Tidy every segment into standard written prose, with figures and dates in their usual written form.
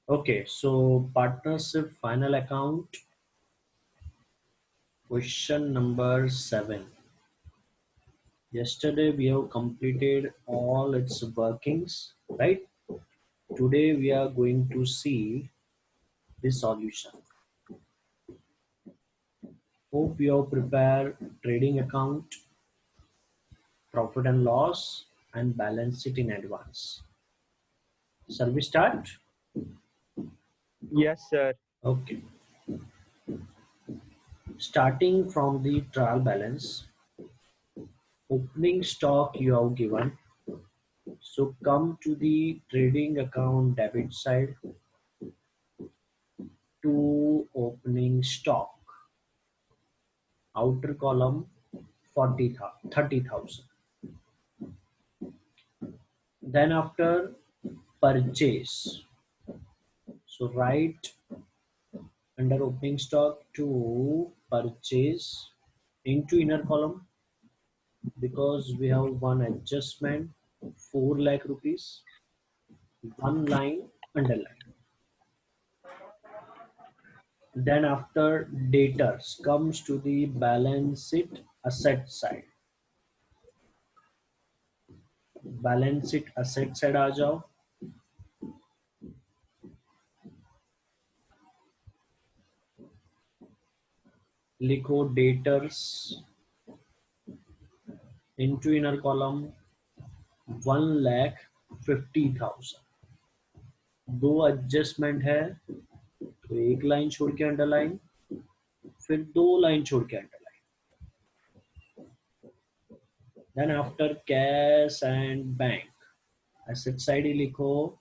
Okay, so partnership final account, question number 7. Yesterday we have completed all its workings, right? Today we are going to see the solution. Hope you have prepared trading account, profit and loss, and balance it in advance. Shall we start? Yes, sir. Okay. Starting from the trial balance, opening stock you have given. So come to the trading account debit side to opening stock. Outer column 30,000. Then after purchase. So write under opening stock to purchase into inner column because we have one adjustment 4 lakh rupees, one line underline. Then after debtors comes to the balance sheet asset side. Balance sheet asset side आ जाओ. लिखो debtors into inner column 1,50,000. दो adjustment है तो एक line छोड़ के underline, फिर दो लाइन छोड़ के underline. Then after cash and bank asset side ही लिखो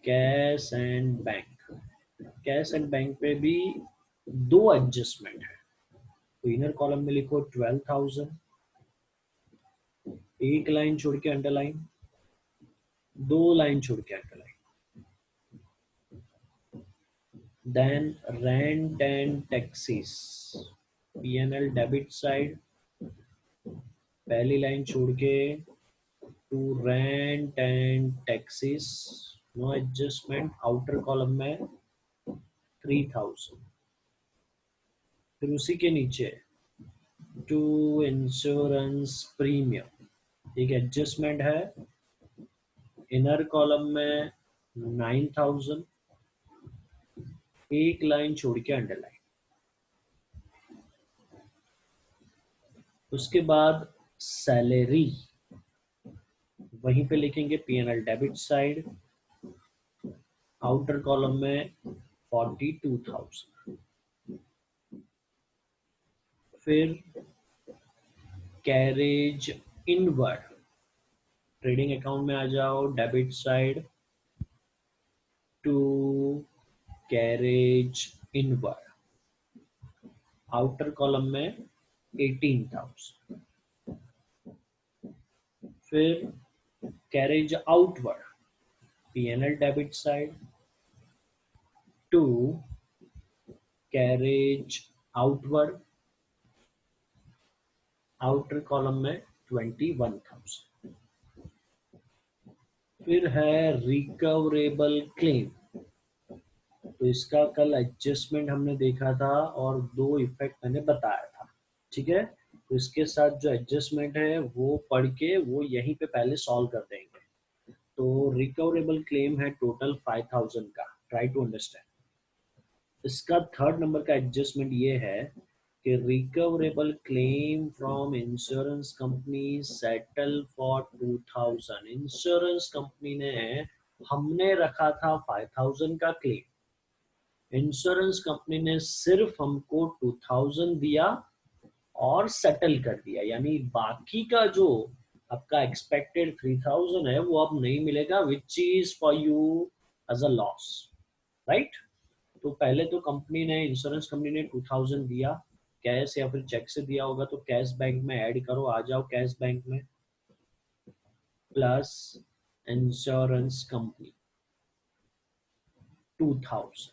cash and bank. Cash and bank पे भी दो एडजस्टमेंट है तो इनर कॉलम में लिखो 12,000, एक लाइन छोड़ के अंडरलाइन, दो लाइन छोड़ के underline. Then rent and taxes, P&L debit side, पहली लाइन छोड़ के to rent and taxes, no adjustment, outer column में 3,000. फिर उसी के नीचे to insurance premium एक एडजस्टमेंट है, इनर कॉलम में 9,000, एक लाइन छोड़ के अंडरलाइन. उसके बाद सैलरी वहीं पे लिखेंगे P&L debit side, outer column में 42,000. फिर कैरेज इनवर्ड, ट्रेडिंग अकाउंट में आ जाओ debit side to carriage inward, outer column में 18,000. फिर carriage outward, P&L debit side to carriage outward, outer column में 21,000. फिर है रिकवरेबल क्लेम, तो इसका कल एडजस्टमेंट हमने देखा था और दो इफेक्ट मैंने बताया था. ठीक है, तो इसके साथ जो एडजस्टमेंट है वो पढ़ के वो यहीं पे पहले सॉल्व कर देंगे. तो रिकवरेबल क्लेम है टोटल 5,000 का, ट्राई टू अंडरस्टैंड. इसका थर्ड नंबर का एडजस्टमेंट ये है कि recoverable claim from insurance company settle for 2,000. Insurance company ने हमने रखा था 5,000 का क्लेम, इंश्योरेंस कंपनी ने सिर्फ हमको 2,000 दिया और सेटल कर दिया, यानी बाकी का जो आपका एक्सपेक्टेड 3,000 है वो अब नहीं मिलेगा, which is for you as a loss, right. तो पहले तो कंपनी ने, इंश्योरेंस कंपनी ने 2,000 दिया, कैश या फिर चेक से दिया होगा तो कैश बैंक में ऐड करो, आ जाओ कैश बैंक में, प्लस इंश्योरेंस कंपनी 2,000,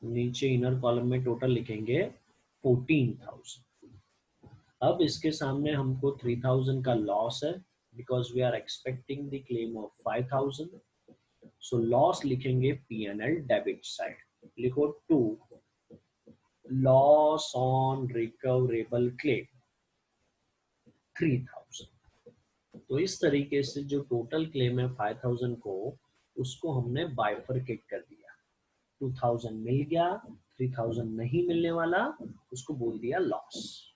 नीचे इनर कॉलम में टोटल लिखेंगे 14,000. अब इसके सामने हमको 3,000 का लॉस है because we are expecting the claim of 5,000. So loss लिखेंगे P&L डेबिट साइड, लिखो 2 लॉस ऑन रिकवरेबल क्लेम 3000। तो इस तरीके से जो टोटल क्लेम है 5000 को, उसको हमने बाइफरकेट कर दिया। 2000 मिल गया, 3000 नहीं मिलने वाला, उसको बोल दिया लॉस।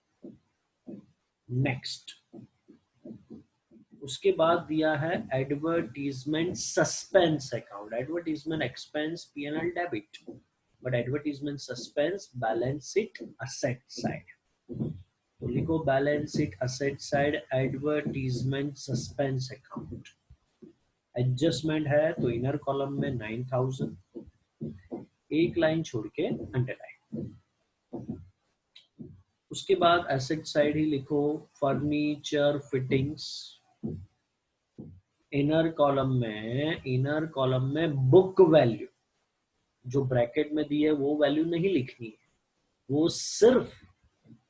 नेक्स्ट, उसके बाद दिया है advertisement suspense account. Advertisement expense P&L debit, but advertisement suspense balance sheet asset side. तो लिखो balance sheet asset side advertisement suspense account. Adjustment है तो इनर कॉलम में 9000, एक लाइन छोड़ के अंडरलाइन। उसके बाद एसेट साइड ही लिखो फर्नीचर फिटिंग्स। इनर कॉलम में बुक वैल्यू जो ब्रैकेट में दी है वो वैल्यू नहीं लिखनी है, वो सिर्फ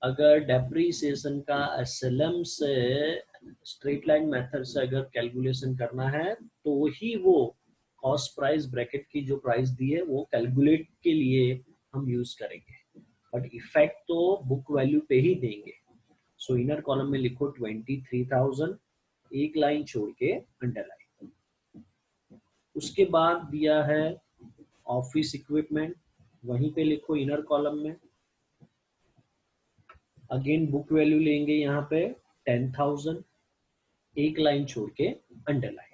अगर डेप्रीसिएशन का SLM से स्ट्रेट लाइन मेथड से अगर कैलकुलेशन करना है तो ही वो कॉस्ट प्राइस ब्रैकेट की जो प्राइस दी है वो कैलकुलेट के लिए हम यूज करेंगे, बट इफेक्ट तो बुक वैल्यू पे ही देंगे। सो इनर कॉलम में लिखो 23,000, एक लाइन छोड़ के अंडरलाइन। उसके बाद दिया है ऑफिस इक्विपमेंट, वहीं पे लिखो इनर कॉलम में। अगेन बुक वैल्यू लेंगे यहाँ पे 10,000, एक लाइन छोड़ के अंडरलाइन।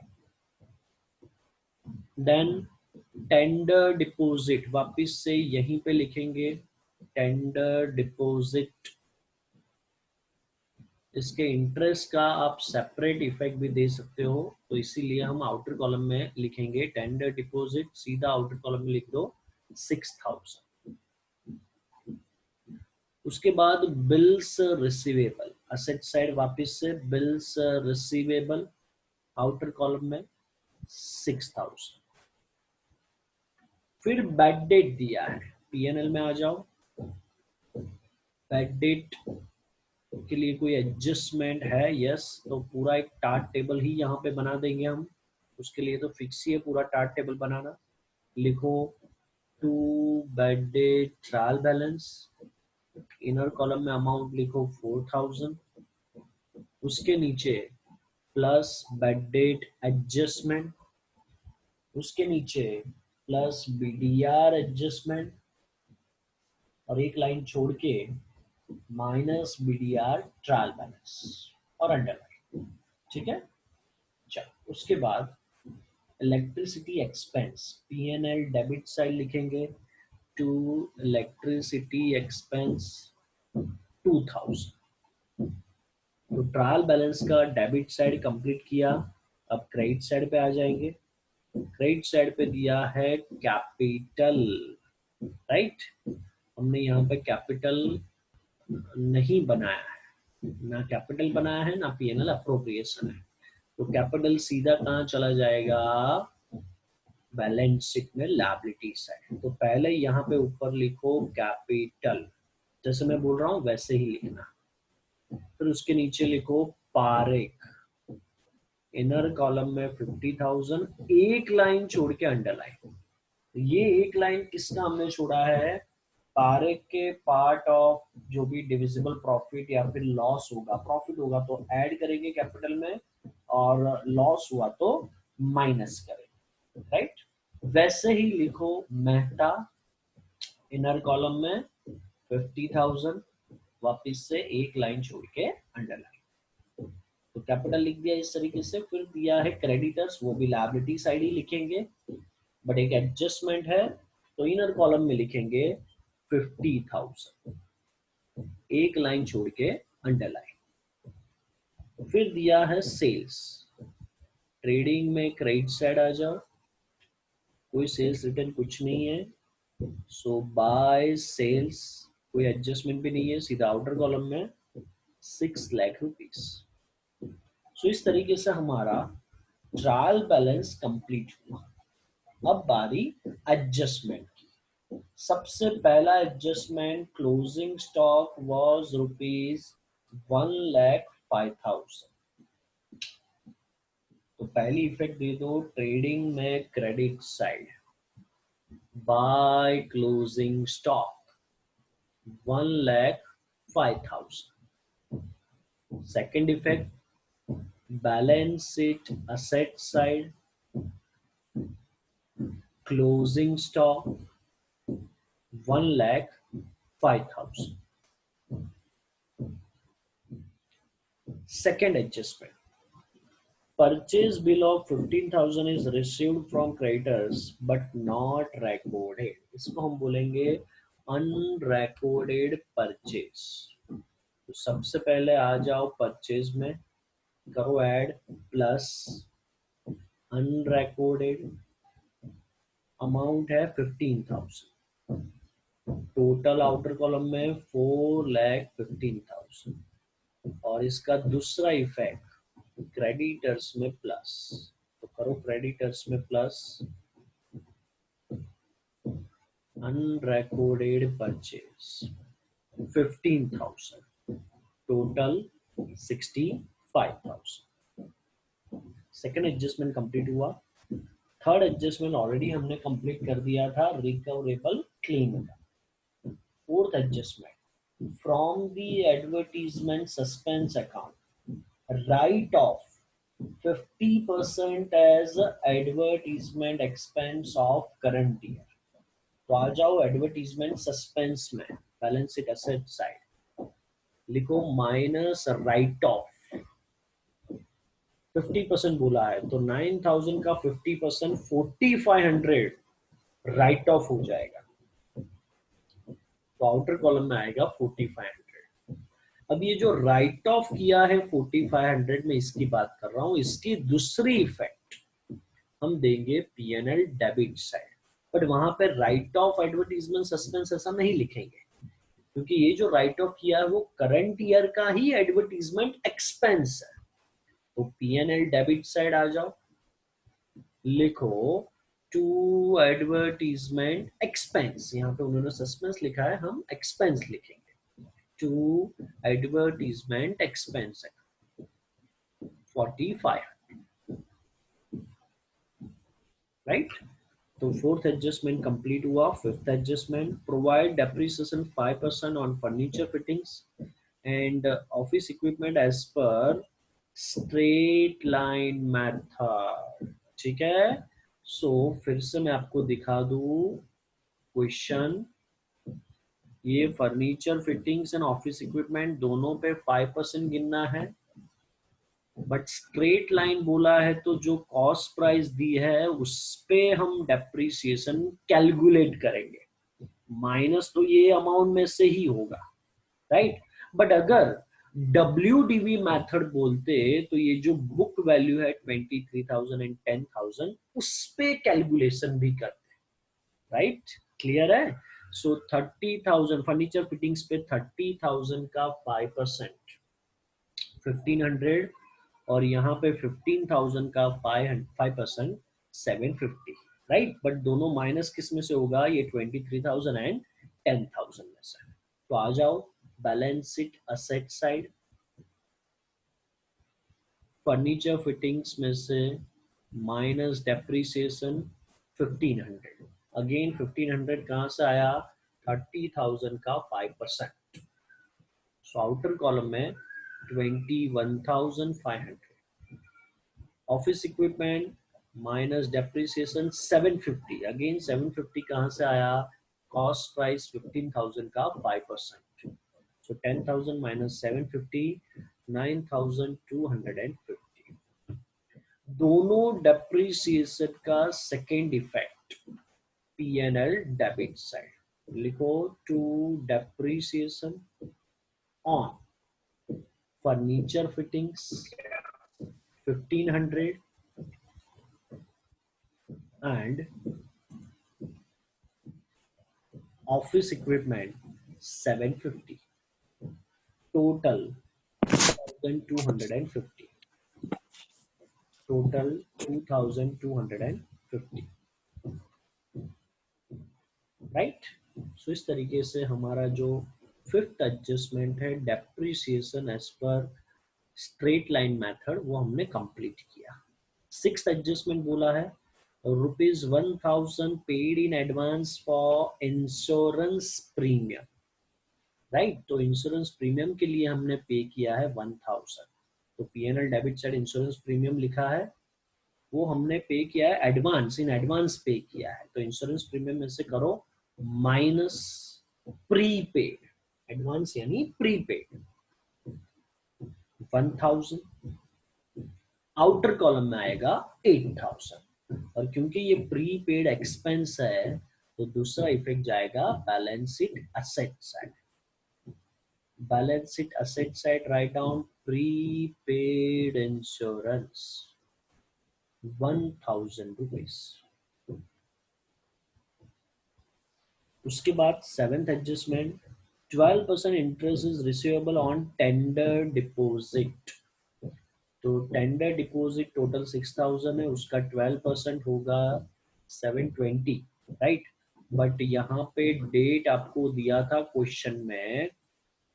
देन टेंडर डिपॉजिट, वापिस से यहीं पे लिखेंगे टेंडर डिपॉजिट। इसके इंटरेस्ट का आप सेपरेट इफेक्ट भी दे सकते हो, तो इसीलिए हम आउटर कॉलम में लिखेंगे टेंडर डिपॉजिट, सीधा आउटर कॉलम में लिख दो 6,000। उसके बाद बिल्स रिसीवेबल, असेट साइड वापस से बिल्स रिसीवेबल, आउटर कॉलम में 6,000। फिर बैड डेट दिया है, P&L में आ जाओ। बैड डेट के लिए कोई एडजस्टमेंट है? यस, तो पूरा एक टार्ट टेबल ही यहाँ पे बना देंगे हम, उसके लिए तो फिक्स ही है पूरा टार्ट टेबल बनाना। लिखो to bad debt trial balance, inner column में अमाउंट लिखो 4,000, उसके नीचे प्लस बैड डेट एडजस्टमेंट, उसके नीचे प्लस BDR एडजस्टमेंट, और एक लाइन छोड़ के माइनस BDR ट्रायल बैलेंस और अंडरलाइन। ठीक है, चलो उसके बाद electricity expense, P&L debit side लिखेंगे टू इलेक्ट्रिसिटी एक्सपेंस 2,000। तो ट्रायल बैलेंस का डेबिट साइड कंप्लीट किया, अब क्रेडिट साइड पे आ जाएंगे। क्रेडिट साइड पे दिया है कैपिटल, राइट। हमने यहाँ पे कैपिटल नहीं बनाया है, ना कैपिटल बनाया है ना P&L अप्रोप्रिएशन है, तो कैपिटल सीधा कहाँ चला जाएगा? बैलेंस शीट में लायबिलिटी साइड। तो पहले यहाँ पे ऊपर लिखो कैपिटल, जैसे मैं बोल रहा हूँ वैसे ही लिखना। फिर उसके नीचे लिखो पारेख, इनर कॉलम में 50,000, एक लाइन छोड़ के अंडरलाइन। ये एक लाइन किसका हमने छोड़ा है? पारेख के पार्ट ऑफ जो भी डिविजिबल प्रॉफिट या फिर लॉस होगा, प्रॉफिट होगा तो ऐड करेंगे कैपिटल में, और लॉस हुआ तो माइनस करेंगे, राइट। वैसे ही लिखो मेहता, इनर कॉलम में 50,000, वापिस से एक लाइन छोड़ के अंडरलाइन। तो कैपिटल लिख दिया इस तरीके से। फिर दिया है क्रेडिटर्स, वो भी लायबिलिटी साइड ही लिखेंगे, बट एक एडजस्टमेंट है तो इनर कॉलम में लिखेंगे 50,000, एक लाइन छोड़ के अंडरलाइन। फिर दिया है सेल्स, ट्रेडिंग में क्रेडिट साइड आ जाओ, कोई सेल्स रिटर्न कुछ नहीं है, सो बाय सेल्स कोई एडजस्टमेंट भी नहीं है, सीधा आउटर कॉलम में 6 लाख रुपीस। सो इस तरीके से हमारा ट्रायल बैलेंस कंप्लीट हुआ। अब बारी एडजस्टमेंट की। सबसे पहला एडजस्टमेंट, क्लोजिंग स्टॉक वाज ₹1,05,000। तो पहली इफेक्ट दे दो ट्रेडिंग में credit side, by closing stock 1,05,000. Second effect, balance sheet asset side, closing stock 1,05,000. Second adjustment, purchase bill of 15,000 is received from creditors but not recorded. इसको हम बोलेंगे unrecorded purchase. तो सबसे पहले आ जाओ परचेज में, करो ऐड प्लस अनरिकॉर्डेड, अमाउंट है 15,000, टोटल आउटर कॉलम में 4,15,000, और इसका दूसरा इफेक्ट क्रेडिटर्स में प्लस, तो करो क्रेडिटर्स में plus unrecorded purchase 15,000, total 65,000. Second adjustment complete हुआ. थर्ड एडजस्टमेंट ऑलरेडी हमने कंप्लीट कर दिया था रिकवरेबल क्लेम का. Fourth adjustment, from the advertisement suspense account write off 50% as advertisement expense of current year. तो आ जाओ एडवर्टीजमेंट सस्पेंस में, बैलेंस शीट एसेट साइड, लिखो माइनस राइट ऑफ 50% बोला है, तो 9,000 का 50% 4,500 राइट ऑफ हो जाएगा. तो आउटर कॉलम में आएगा 4,500. अब ये जो राइट ऑफ किया है 4,500 में, इसकी बात कर रहा हूं. इसकी दूसरी इफेक्ट हम देंगे पीएनएल डेबिट साइड, बट वहां पे राइट ऑफ एडवर्टीजमेंट सस्पेंस ऐसा नहीं लिखेंगे, क्योंकि ये जो राइट ऑफ किया है वो करंट ईयर का ही एडवर्टीजमेंट एक्सपेंस है. तो पीएनएल डेबिट साइड आ जाओ, लिखो टू एडवर्टीजमेंट एक्सपेंस. यहाँ पे उन्होंने सस्पेंस लिखा है, हम एक्सपेंस लिखेंगे. To advertisement expense 4,500, right. तो फोर्थ एडजस्टमेंट कंप्लीट हुआ. Fifth adjustment, provide depreciation 5% on furniture fittings and office equipment as per straight line method. ठीक है. सो फिर से मैं आपको दिखा दूं क्वेश्चन. ये furniture fittings and office equipment दोनों पे 5% गिनना है, बट स्ट्रेट लाइन बोला है तो जो कॉस्ट प्राइस दी है उस पे हम डेप्रिसिएशन कैलकुलेट करेंगे. माइनस तो ये अमाउंट में से ही होगा, राइट. बट अगर WDV मेथड बोलते तो ये जो बुक वैल्यू है 23,000 एंड 10,000 उस पे कैलकुलेशन भी करते हैं, राइट. क्लियर है. सो 30,000 फर्नीचर फिटिंग्स पे 30,000 का 5% 1,500, और यहाँ पे 15,000 का 5% 750, राइट. बट दोनों माइनस किस में से होगा, ये 23,000 एंड 10,000 में से. तो आ जाओ balance sheet asset side, furniture fittings में से माइनस डेप्रिसिएशन 1,500. अगेन 1,500 कहाँ से आया, 30,000 का 5%. सो आउटर कॉलम में 21,500. Office equipment minus depreciation 750. Again 750 कहाँ से आया, कॉस्ट प्राइस 15,000 का 5%. So 10,000 minus 750 9,250. दोनों डेप्रिसिएशन का second effect PNL debit side, लिखो to depreciation on furniture fittings 1,500 and office equipment 750, total 2,250, total 2,250, right. So इस तरीके से हमारा जो फिफ्थ एडजस्टमेंट है depreciation as per straight line method वो हमने कंप्लीट किया. सिक्स्थ एडजस्टमेंट बोला है ₹1000 paid in advance for insurance premium, right. तो इंश्योरेंस प्रीमियम के लिए हमने पे किया है 1000, तो PNL debit side insurance premium लिखा है, वो हमने पे किया है एडवांस, इन एडवांस पे किया है, तो इंश्योरेंस प्रीमियम में से करो माइनस प्रीपेड, एडवांस यानी प्रीपेड 1000, आउटर कॉलम में आएगा 8000, और क्योंकि ये प्रीपेड एक्सपेंस है तो दूसरा इफेक्ट जाएगा balance sheet asset side, balance sheet asset side write down prepaid insurance ₹1000। उसके बाद seventh adjustment 12% interest is receivable on tender deposit, तो टेंडर डिपॉजिट टोटल 6000 है, उसका 12% होगा 720, राइट। बट यहाँ पे डेट आपको दिया था क्वेश्चन में,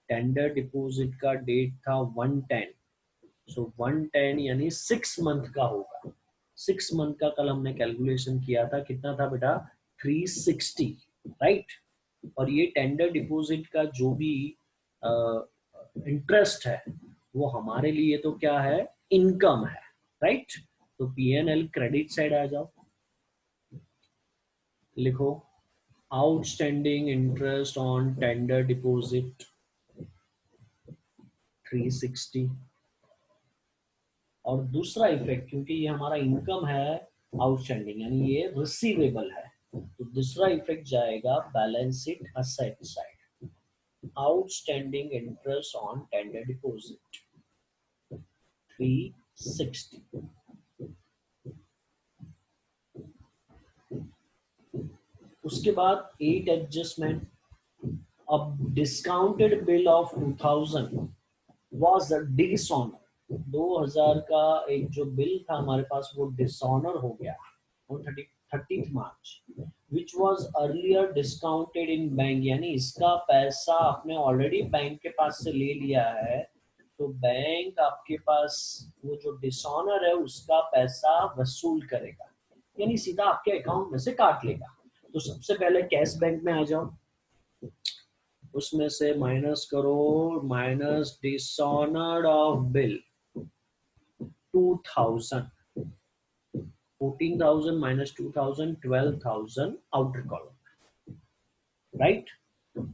टेंडर डिपॉजिट का डेट था 110, सो 110 यानी 6 मंथ का होगा, 6 मंथ का कल हमने कैलकुलेशन किया था, कितना था बेटा 360, राइट। और ये टेंडर डिपॉजिट का जो भी इंटरेस्ट है वो हमारे लिए तो क्या है, इनकम है, राइट। तो पीएनएल क्रेडिट साइड आ जाओ, लिखो outstanding interest on tender deposit 360, और दूसरा इफेक्ट क्योंकि ये हमारा इनकम है आउटस्टैंडिंग यानी ये रिसीवेबल है, तो दूसरा इफेक्ट जाएगा balance sheet asset side, outstanding interest on tender deposit 360। उसके बाद 8 एडजस्टमेंट, अब discounted bill of 2000 was dishonour, 2000 का एक जो बिल था हमारे पास वो डिसऑनर हो गया on 30 March, which was earlier discounted in bank, यानी इसका पैसा आपने ऑलरेडी बैंक के पास से ले लिया है, तो बैंक आपके पास वो जो डिसऑनर है उसका पैसा वसूल करेगा, यानी सीधा आपके अकाउंट में से काट लेगा। तो सबसे पहले कैश बैंक में आ जाओ, उसमें से माइनस करो minus dishonoured of bill 2000, 14,000 minus 2000 12,000 outer column, right.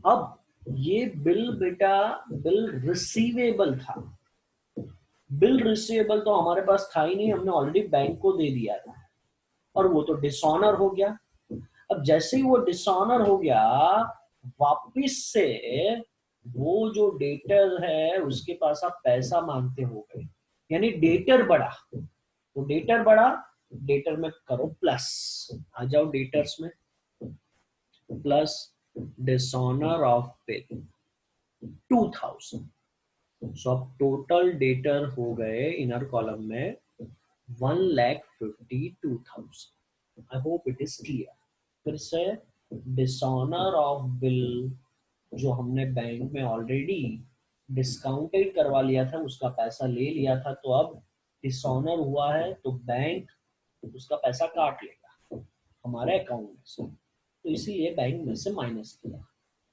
अब ये बिल बेटा बिल रिसीवेबल था, बिल रिसीवेबल तो हमारे पास था ही नहीं, हमने ऑलरेडी बैंक को दे दिया था, और वो तो डिसऑनर हो गया। अब जैसे ही वो डिसऑनर हो गया वापिस से वो जो डेटर है उसके पास आप पैसा मांगते हो गए, यानी डेटर बढ़ा, तो डेटर बढ़ा, डेटर में करो प्लस, आ जाओ डेटर्स में, प्लस डिसऑनर ऑफ बिल 2000, सो अब टोटल डेटर हो गए इनर कॉलम में 1,52,000। I hope it is clear. फिर से डिसऑनर ऑफ बिल जो हमने बैंक में ऑलरेडी डिस्काउंटेड करवा लिया था, उसका पैसा ले लिया था, तो अब डिसऑनर हुआ है तो बैंक उसका पैसा काट लेगा हमारे अकाउंट में से, तो इसीलिए बैंक में से माइनस किया।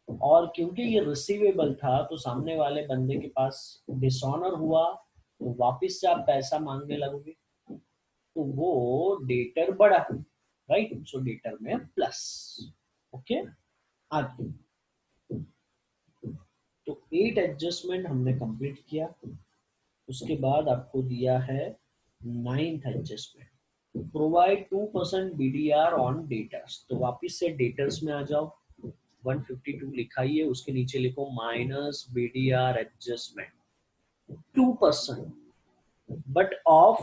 और क्योंकि ये रिसीवेबल था तो सामने वाले बंदे के पास डिसऑनर हुआ तो वापस से आप पैसा मांगने लगोगे, तो वो डेटर बढ़ा, राइट, सो डेटर में प्लस, ओके। आगे तो 8 एडजस्टमेंट हमने कंप्लीट किया। उसके बाद आपको दिया है 9th adjustment, provide 2% BDR on debtors, तो वापिस से डेटर्स में आ जाओ, 152 लिखा ही है, उसके नीचे लिखो minus BDR adjustment 2%, but of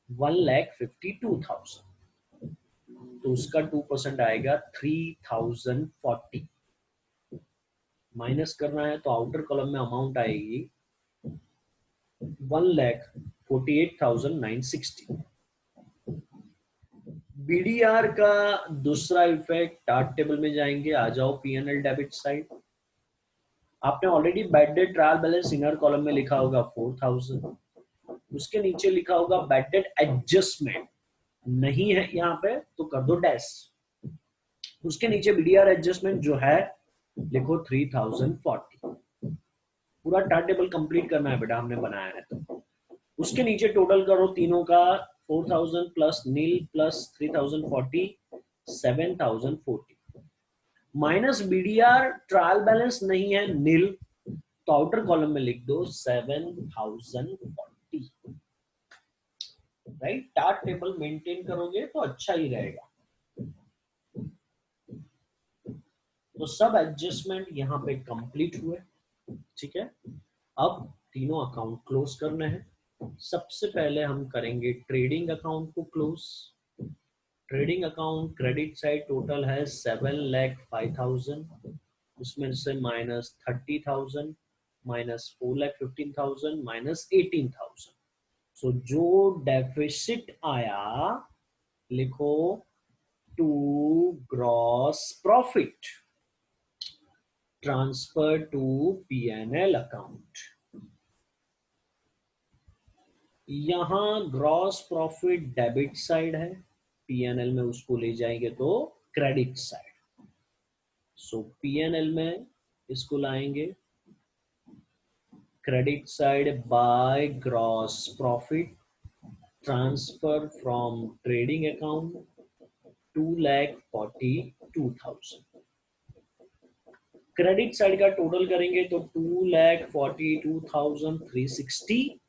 1,52,000, तो उसका 2% आएगा 3,040, माइनस करना है तो आउटर कॉलम में अमाउंट आएगी 1,48,960। बीडीआर का दूसरा इफेक्ट टार्ट टेबल में जाएंगे, आ जाओ पीएनएल डेबिट साइड, आपने already bad debt trial balance inner column में लिखा होगा 4,000, उसके नीचे लिखा होगा बैड डेट एडजस्टमेंट नहीं है यहाँ पे तो कर दो डैश। उसके नीचे बीडीआर एडजस्टमेंट जो है लिखो 3040। पूरा टार्ट टेबल कंप्लीट करना है बेटा, हमने बनाया है तो। उसके नीचे टोटल करो तीनों का, 4000 plus nil plus 3040, 7040 minus BDR trial balance नहीं है नील, तो आउटर कॉलम में लिख दो 7040। राइट, टार्ट टेबल मेंटेन करोगे तो अच्छा ही रहेगा। तो सब एडजस्टमेंट यहाँ पे कंप्लीट हुए। ठीक है, अब तीनों अकाउंट क्लोज करने हैं। सबसे पहले हम करेंगे ट्रेडिंग अकाउंट को close. Trading account credit side total है 7,05,000, उसमें से माइनस 30,000, माइनस 4,15,000, माइनस 18,000। सो जो डेफिसिट आया लिखो to gross profit transfer to PNL account. यहां ग्रॉस प्रॉफिट डेबिट साइड है, पीएनएल में उसको ले जाएंगे तो क्रेडिट साइड। सो पीएनएल में इसको लाएंगे credit side by gross profit transfer from trading account 2,42,000। Credit side का टोटल करेंगे तो 2,42,360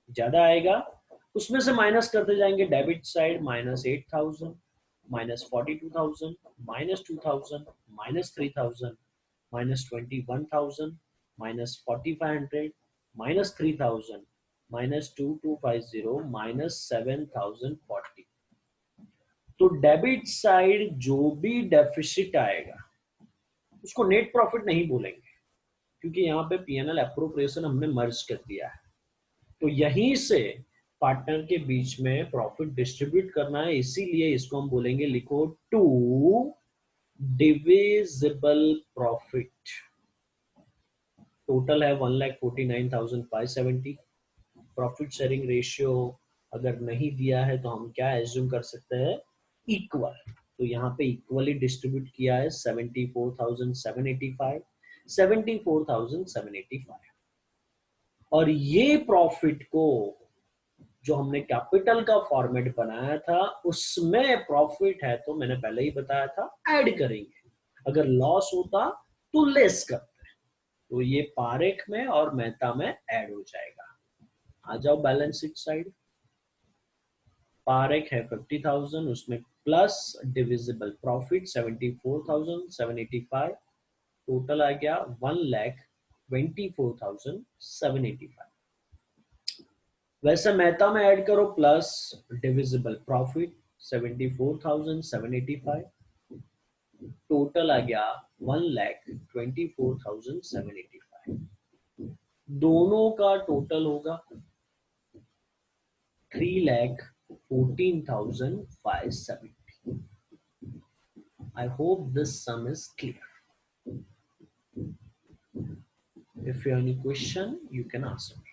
ज्यादा आएगा। उसमें से माइनस करते जाएंगे debit side, minus 8,000, minus 42,000, minus 2,000, minus 3,000, minus 21,000, minus 4,500, minus 3,000, minus 2,250, minus 7,040। तो डेबिट साइड जो भी डेफिसिट आएगा उसको नेट प्रॉफिट नहीं बोलेंगे, क्योंकि यहाँ पे पीएनएल एप्रोप्रिएशन हमने मर्ज कर दिया है। तो यहीं से पार्टनर के बीच में प्रॉफिट डिस्ट्रीब्यूट करना है, इसीलिए इसको हम बोलेंगे, लिखो टू डिविजिबल प्रॉफिट। टोटल है 1,49,570। प्रॉफिट शेयरिंग रेशियो अगर नहीं दिया है तो हम क्या एज्यूम कर सकते हैं, इक्वल। तो यहाँ पे इक्वली डिस्ट्रीब्यूट किया है 74,785, 74,785। और ये प्रॉफिट को जो हमने कैपिटल का फॉर्मेट बनाया था उसमें प्रॉफिट है तो मैंने पहले ही बताया था ऐड करेंगे, अगर लॉस होता तो लेस करते। तो ये पारेख में और मेहता में ऐड हो जाएगा। आ जाओ बैलेंस शीट साइड। पारेख है 50,000, उसमें प्लस डिविजिबल प्रॉफिट 74,785, टोटल आ गया 1,24,785। वैसे मेहता में ऐड करो प्लस डिविजिबल प्रॉफिट 74,785, टोटल आ गया 1,24,785। दोनों का टोटल होगा 3,14,570। I hope this sum is clear. If you have any question, you can ask me.